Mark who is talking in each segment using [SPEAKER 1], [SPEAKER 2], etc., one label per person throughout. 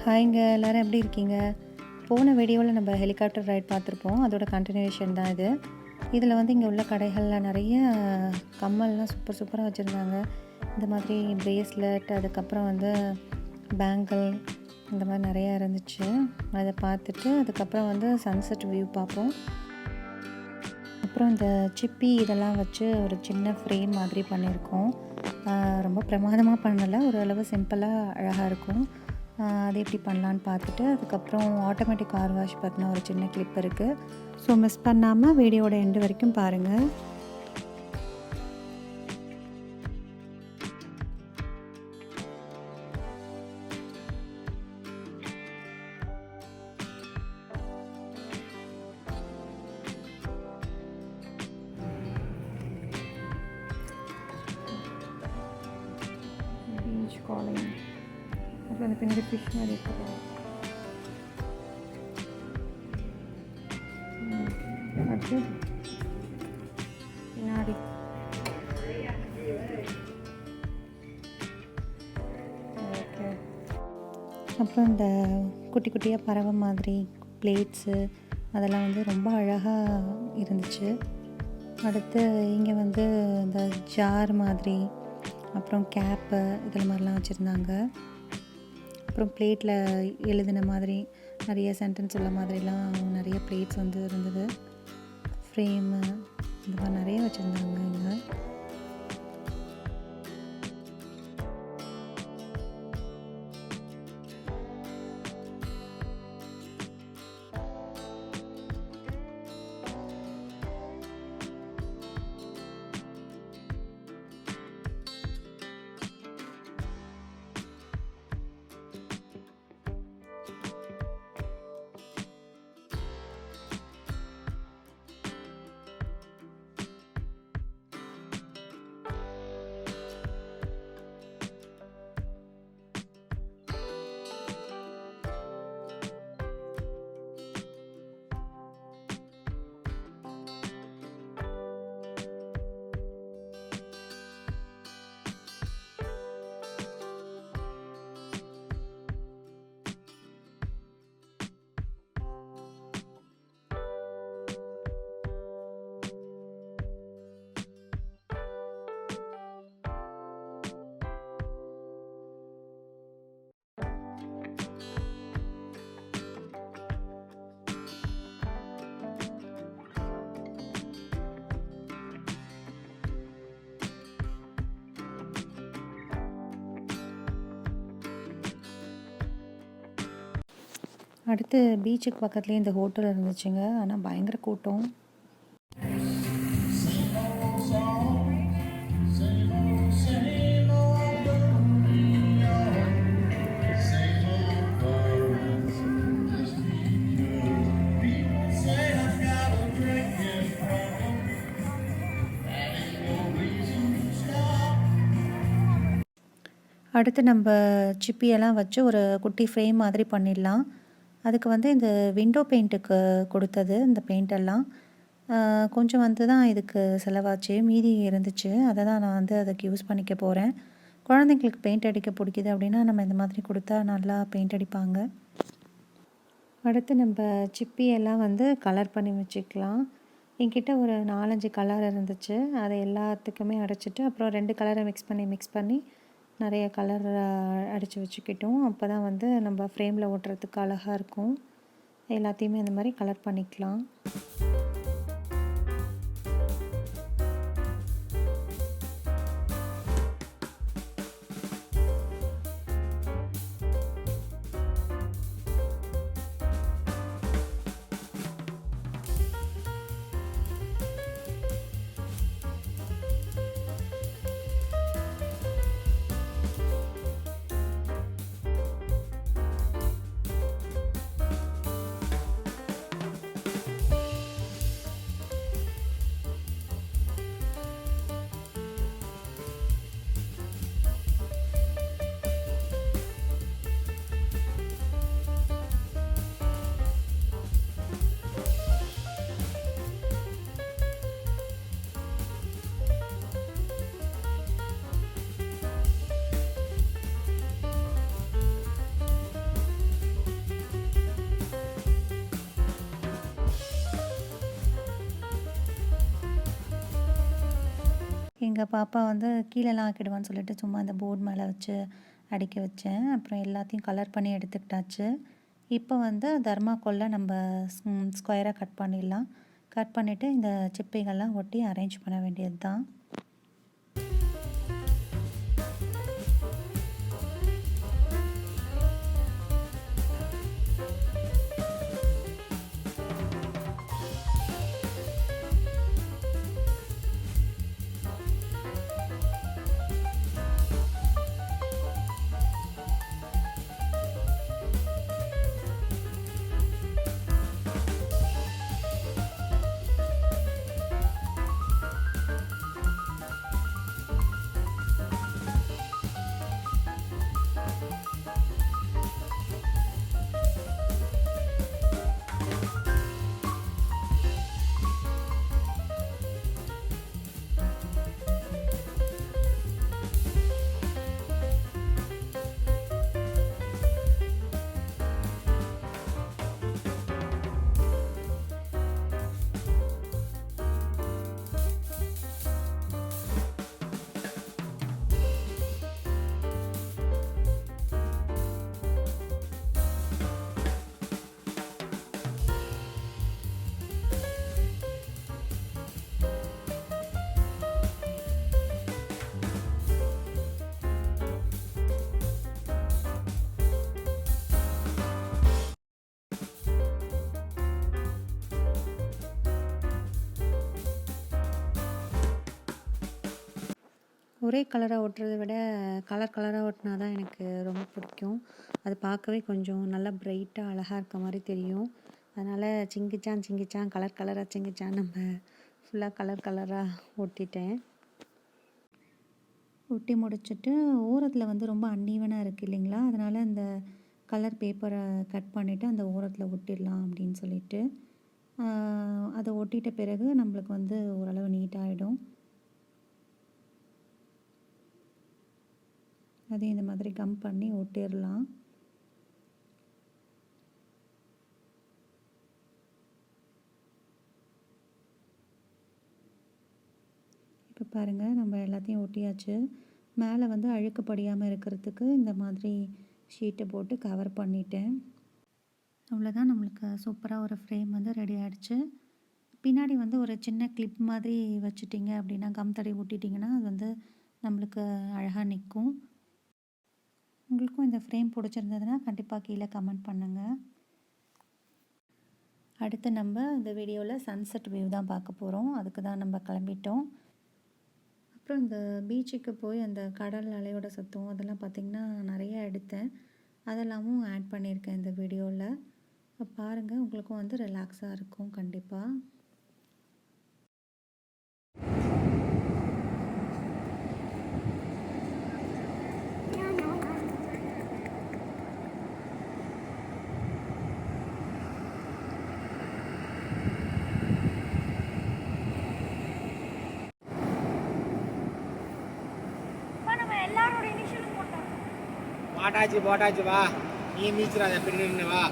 [SPEAKER 1] ஹாய்ங்க, எல்லாரும் எப்படி இருக்கீங்க? போன வீடியோவில் நம்ம ஹெலிகாப்டர் ரைட் பார்த்துருப்போம். அதோட கண்டினியூஷன் தான் இது. இதில் வந்து இங்கே உள்ள கடைகளில் நிறைய கம்மல்லாம் சூப்பர் சூப்பராக வச்சுருந்தாங்க. இந்த மாதிரி பிரேஸ்லெட், அதுக்கப்புறம் வந்து பேங்கிள், இந்த மாதிரி நிறையா இருந்துச்சு. அதை பார்த்துட்டு அதுக்கப்புறம் வந்து சன்செட் வியூ பார்ப்போம். அப்புறம் இந்த சிப்பி இதெல்லாம் வச்சு ஒரு சின்ன ஃப்ரேம் மாதிரி பண்ணியிருக்கோம். ரொம்ப பிரமாதமாக பண்ணலை, ஓரளவு சிம்பிளாக அழகாக இருக்கும். அது எப்படி பண்ணலான்னு பார்த்துட்டு அதுக்கப்புறம் ஆட்டோமேட்டிக் கார் வாஷ் பற்றின ஒரு சின்ன கிளிப் இருக்குது. ஸோ மிஸ் பண்ணாமல் வீடியோட எண்டு வரைக்கும் பாருங்கள். பீச் காலிங், அப்புறம் அந்த பின்னாடி ஃபிஷ் மாதிரி இருக்குது. அடுத்து பின்னாடி ஓகே. அப்புறம் இந்த குட்டி குட்டியாக பறவை மாதிரி பிளேட்ஸு அதெல்லாம் வந்து ரொம்ப அழகாக இருந்துச்சு. அடுத்து இங்கே வந்து இந்த ஜார் மாதிரி, அப்புறம் கேப்பு இதில் மாதிரிலாம் வச்சுருந்தாங்க. அப்புறம் பிளேட்டில் எழுதின மாதிரி நிறைய சென்டென்ஸ் உள்ள மாதிரிலாம் நிறைய பிளேட்ஸ் வந்து இருந்தது. ஃப்ரேமு இந்த மாதிரி நிறைய வச்சுருந்தாங்க இங்கே. அடுத்து பீச்சுக்கு பக்கத்துலேயே இந்த ஹோட்டல் இருந்துச்சுங்க. ஆனால் பயங்கர கூட்டம். அடுத்து நம்ம சிப்பியெல்லாம் வச்சு ஒரு குட்டி ஃப்ரேம் மாதிரி பண்ணிடலாம். அதுக்கு வந்து இந்த விண்டோ பெயிண்ட்டுக்கு கொடுத்தது இந்த பெயிண்டெல்லாம் கொஞ்சம் வந்து தான் இதுக்கு செலவாச்சு, மீதி இருந்துச்சு. அதை தான் நான் வந்து அதுக்கு யூஸ் பண்ணிக்க போகிறேன். குழந்தைங்களுக்கு பெயிண்ட் அடிக்க பிடிக்குது அப்படின்னா நம்ம இந்த மாதிரி கொடுத்தா நல்லா பெயிண்ட் அடிப்பாங்க. அடுத்து நம்ம சிப்பியெல்லாம் வந்து கலர் பண்ணி வச்சுக்கலாம். என்கிட்ட ஒரு 4-5 கலர் இருந்துச்சு. அதை எல்லாத்துக்குமே அடைச்சிட்டு அப்புறம் 2 கலரை மிக்ஸ் பண்ணி நிறைய கலர் அடித்து வச்சுக்கிட்டோம். அப்போ தான் வந்து நம்ம ஃப்ரேமில் ஓட்டுறதுக்கு அழகாக இருக்கும். எல்லாத்தையுமே அந்த மாதிரி கலர் பண்ணிக்கலாம். எங்கள் பாப்பா வந்து கீழேலாம் ஆக்கிடுவான்னு சொல்லிட்டு சும்மா அந்த போர்டு மேலே வச்சு அடிக்க வச்சேன். அப்புறம் எல்லாத்தையும் கலர் பண்ணி எடுத்துக்கிட்டாச்சு. இப்போ வந்து தர்மாக்கோலில் நம்ம ஸ்கொயராக கட் பண்ணிடலாம். கட் பண்ணிவிட்டு இந்த சிப்பைகள்லாம் ஒட்டி அரேஞ்ச் பண்ண வேண்டியது தான். ஒரே கலராக ஒட்டுறதை விட கலர் கலராக ஒட்டினா தான் எனக்கு ரொம்ப பிடிக்கும். அது பார்க்கவே கொஞ்சம் நல்லா பிரைட்டாக அழகாக இருக்க மாதிரி தெரியும். அதனால் சிங்கிச்சான் சிங்கிச்சான் கலர் கலராக சிங்கிச்சான் நம்ம ஃபுல்லாக கலர் கலராக ஒட்டிட்டேன். ஒட்டி முடிச்சுட்டு ஓரத்தில் வந்து ரொம்ப அன்ஈவனாக இருக்குது இல்லைங்களா, அதனால் இந்த கலர் பேப்பரை கட் பண்ணிவிட்டு அந்த ஓரத்தில் ஒட்டிடலாம் அப்படின்னு சொல்லிட்டு அதை ஒட்டிட்ட பிறகு நம்மளுக்கு வந்து ஓரளவு நீட்டாகிடும். அதையும் இந்த மாதிரி கம் பண்ணி ஒட்டிடலாம். இப்போ பாருங்கள், நம்ம எல்லாத்தையும் ஒட்டியாச்சு. மேலே வந்து அழுக்கு படியாமல் இருக்கிறதுக்கு இந்த மாதிரி ஷீட்டை போட்டு கவர் பண்ணிட்டேன். அவ்வளோதான், நம்மளுக்கு சூப்பராக ஒரு ஃப்ரேம் வந்து ரெடி ஆகிடுச்சு. பின்னாடி வந்து ஒரு சின்ன கிளிப் மாதிரி வச்சுட்டிங்க அப்படின்னா, கம் தடவி ஒட்டிட்டிங்கன்னா அது வந்து நம்மளுக்கு அழகாக நிற்கும். உங்களுக்கும் இந்த ஃப்ரேம் பிடிச்சிருந்ததுன்னா கண்டிப்பாக கீழே கமெண்ட் பண்ணுங்கள். அடுத்து நம்ம இந்த வீடியோவில் சன்செட் வியூ தான் பார்க்க போகிறோம். அதுக்கு தான் நம்ம கிளம்பிட்டோம். அப்புறம் இந்த பீச்சுக்கு போய் அந்த கடல் அலையோட சத்தம் அதெல்லாம் பார்த்திங்கன்னா நிறைய எடுத்தேன். அதெல்லாமும் ஆட் பண்ணியிருக்கேன் இந்த வீடியோவில். பாருங்கள், உங்களுக்கும் வந்து ரிலாக்ஸாக இருக்கும் கண்டிப்பாக.
[SPEAKER 2] போட்டாச்சு வா, நீ மீச்சுறாத பின்னு வா.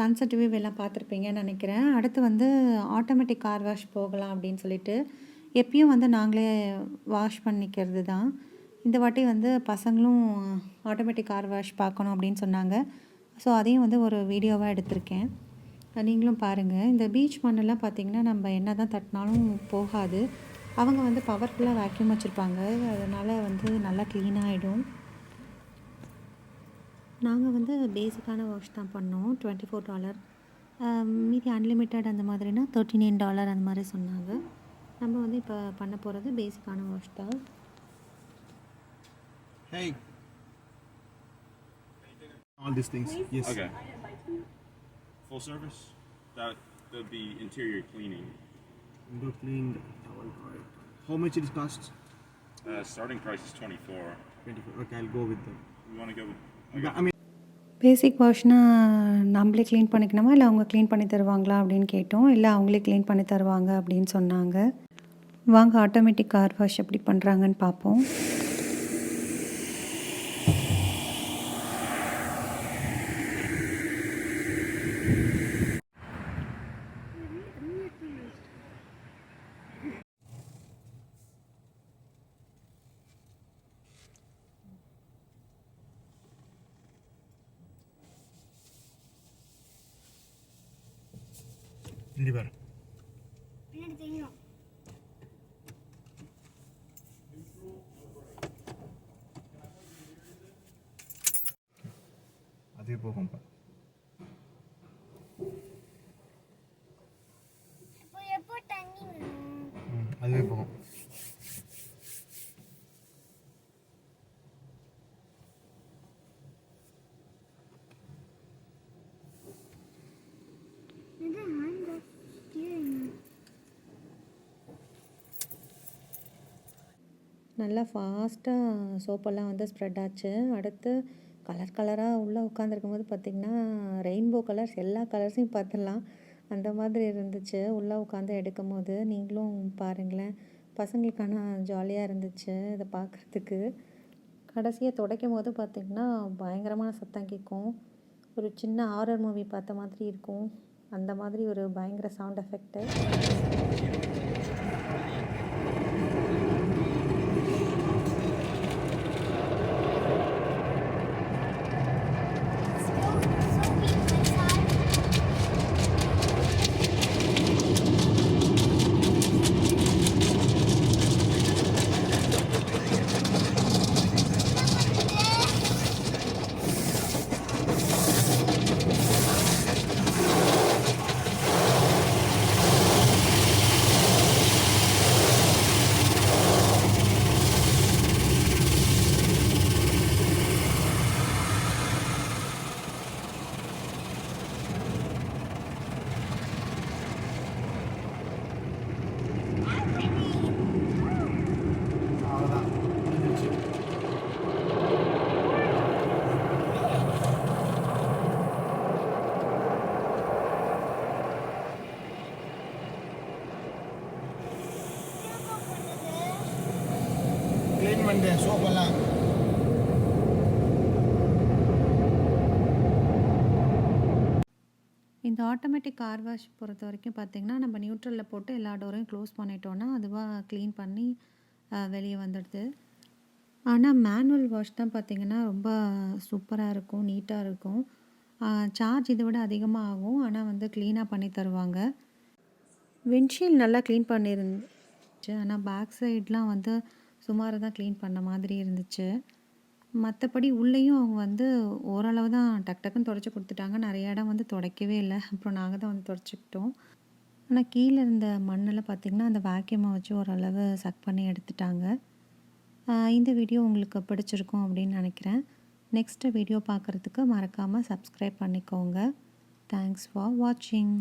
[SPEAKER 1] சன்செட் வியூ எல்லாம் பார்த்துருப்பீங்கன்னு நினைக்கிறேன். அடுத்து வந்து ஆட்டோமேட்டிக் கார் வாஷ் போகலாம் அப்படின்னு சொல்லிட்டு எப்பயும் வந்து நாங்களே வாஷ் பண்ணிக்கிறது தான். இந்த வாட்டி வந்து பசங்களும் ஆட்டோமேட்டிக் கார் வாஷ் பார்க்கணும் அப்படின்னு சொன்னாங்க. ஸோ அதையும் வந்து ஒரு வீடியோவாக எடுத்திருக்கேன். நீங்களும் பாருங்கள். இந்த பீச் மண்ணெல்லாம் பார்த்திங்கன்னா நம்ம என்ன தான் தட்டினாலும் போகாது. அவங்க வந்து பவர்ஃபுல்லாக வேக்யூம் வச்சுருப்பாங்க. அதனால் வந்து நல்லா க்ளீனாகிடும். நாங்கள் வந்து பேசிக்கான வாஷ் தான் பண்ணோம். $24. மீதி அன்லிமிட்டட் அந்த மாதிரினா $39 அந்த மாதிரி சொன்னாங்க. நம்ம வந்து இப்போ பண்ண போகிறது பேசிக்கான வாஷ் தான்.
[SPEAKER 2] Hey. All these things. Yes.
[SPEAKER 3] Okay. Full service? That would be interior cleaning.
[SPEAKER 2] Window cleaned. How much it costs?
[SPEAKER 3] Starting price is $24.
[SPEAKER 2] 24. Okay, I'll go with them.
[SPEAKER 3] You want to go with?
[SPEAKER 2] Yeah, I mean.
[SPEAKER 1] பேசிக் வாஷ்னால் நம்மளே clean பண்ணிக்கணுமா இல்லை அவங்க clean பண்ணி தருவாங்களா அப்படின்னு கேட்டோம். இல்லை அவங்களே clean பண்ணி தருவாங்க அப்படின்னு சொன்னாங்க. வாங்க ஆட்டோமேட்டிக் கார் வாஷ் எப்படி பண்ணுறாங்கன்னு பார்ப்போம்.
[SPEAKER 2] Deliver. அதே போகும்பா.
[SPEAKER 4] எப்போ தண்ணி வரும்?
[SPEAKER 2] அதுவே போகும்.
[SPEAKER 1] நல்லா ஃபாஸ்ட்டாக சோப்பெல்லாம் வந்து ஸ்ப்ரெட் ஆச்சு. அடுத்து கலர் கலராக உள்ளே உட்காந்துருக்கும் போது பார்த்திங்கன்னா ரெயின்போ கலர்ஸ் எல்லா கலர்ஸையும் பார்த்துடலாம். அந்த மாதிரி இருந்துச்சு உள்ளே உட்காந்து எடுக்கும் போது. நீங்களும் பாருங்களேன். பசங்களுக்கான ஜாலியாக இருந்துச்சு இதை பார்க்குறதுக்கு. கடைசியாக துடைக்கும் போது பார்த்திங்கன்னா பயங்கரமான சத்தம் கேட்கும். ஒரு சின்ன ஹாரர் மூவி பார்த்த மாதிரி இருக்கும். அந்த மாதிரி ஒரு பயங்கர சவுண்ட் எஃபெக்ட்டு.
[SPEAKER 2] க்ளீன் பண்ணிட்டேன் சோப்பெல்லாம்.
[SPEAKER 1] இந்த ஆட்டோமேட்டிக் கார் வாஷ் பொறுத்த வரைக்கும் பார்த்திங்கன்னா நம்ம நியூட்ரலில் போட்டு எல்லா டோரையும் க்ளோஸ் பண்ணிட்டோன்னா அதுவாக க்ளீன் பண்ணி வெளியே வந்துடுது. ஆனால் மேனுவல் வாஷ் தான் பார்த்திங்கன்னா ரொம்ப சூப்பராக இருக்கும், நீட்டாக இருக்கும். சார்ஜ் இதை விட அதிகமாக ஆகும். ஆனால் வந்து க்ளீனாக பண்ணி தருவாங்க. விண்ட்ஷீல்ட் நல்லா க்ளீன் பண்ணியிருந்துச்சு. ஆனால் பேக் சைட்லாம் வந்து சுமாராக தான் க்ளீன் பண்ண மாதிரி இருந்துச்சு. மற்றபடி உள்ளேயும் அவங்க வந்து ஓரளவு தான் டக் டக்குன்னு துடைச்சி கொடுத்துட்டாங்க. நிறைய இடம் வந்து துடைக்கவே இல்லை. அப்புறம் நாங்கள் தான் வந்து துடைச்சிக்கிட்டோம். ஆனால் கீழே இருந்த மண்ணெல்லாம் பார்த்திங்கன்னா அந்த வேக்யூமை வச்சு ஓரளவு சக் பண்ணி எடுத்துட்டாங்க. இந்த வீடியோ உங்களுக்கு பிடிச்சிருக்கும் அப்படின்னு நினைக்கிறேன். நெக்ஸ்ட்டு வீடியோ பார்க்குறதுக்கு மறக்காமல் சப்ஸ்கிரைப் பண்ணிக்கோங்க. தேங்க்ஸ் ஃபார் வாட்சிங்.